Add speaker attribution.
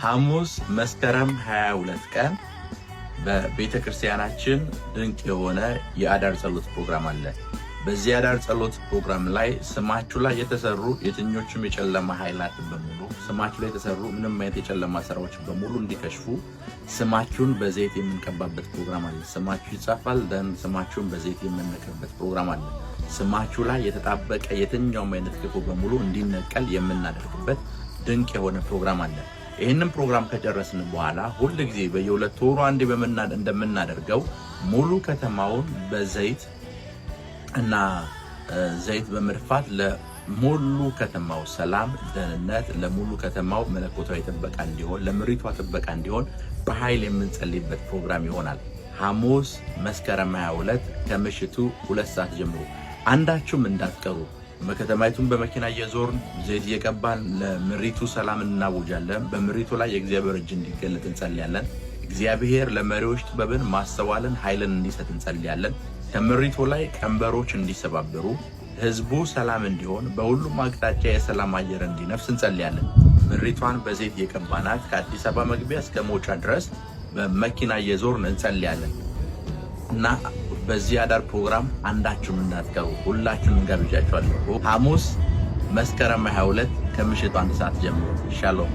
Speaker 1: ሐሙስ መስከረም 22 ቀን በቤተክርስቲያናችን ድንቅ የሆነ የአዳር ጸሎት ፕሮግራም አለ። በዚህ የአዳር ጸሎት ፕሮግራም ላይ ስማችሁ ላይ የተሰሩ የትኞቹም የጨለማ ኃይላት በሙሉ ስማችሁ ላይ የተሰሩ ምንም አይነት የጨለማ ስራዎች በሙሉ እንዲከሽፉ ስማችሁን በዘይት የምንቀባበት ፕሮግራም አለ። ስማችሁ ይጻፋል፣ ደን ስማችሁን በዘይት የምንቀባበት ፕሮግራም አለ። ስማችሁ ላይ የተጣበቀ የትኛውም አይነት ክፉ በሙሉ እንዲነቀል የምናደርግበት ድንቅ የሆነ ፕሮግራም አለ። ይህንን ፕሮግራም ከጨረስን በኋላ ሁል ጊዜ በየሁለት ወሩ አንዴ እንደምናደርገው ሙሉ ከተማውን በዘይት እና ዘይት በመድፋት ለሙሉ ከተማው ሰላም፣ ደህንነት፣ ለሙሉ ከተማው መለኮታዊ ጥበቃ እንዲሆን፣ ለምሪቷ ጥበቃ እንዲሆን በኃይል የምንጸልይበት ፕሮግራም ይሆናል። ሐሙስ መስከረም 22 ከምሽቱ 2 ሰዓት ጀምሮ አንዳችሁም እንዳትቀሩ። በከተማይቱን በመኪና እየዞርን ዘይት እየቀባን ለምሪቱ ሰላም እናውጃለን። በምሪቱ ላይ የእግዚአብሔር እጅ እንዲገለጥ እንጸልያለን። እግዚአብሔር ለመሪዎች ጥበብን፣ ማስተዋልን፣ ኃይልን እንዲሰጥ እንጸልያለን። ከምሪቱ ላይ ቀንበሮች እንዲሰባበሩ፣ ህዝቡ ሰላም እንዲሆን፣ በሁሉም አቅጣጫ የሰላም አየር እንዲነፍስ እንጸልያለን። ምሪቷን በዘይት የቀባናት ከአዲስ አበባ መግቢያ እስከ መውጫ ድረስ በመኪና እየዞርን እንጸልያለን እና በዚህ አዳር ፕሮግራም አንዳችሁም እንዳትቀሩ፣ ሁላችሁም እንጋብዣችኋለሁ። ሐሙስ መስከረም 22 ከምሽቱ 1 ሰዓት ጀምሮ። ሻሎም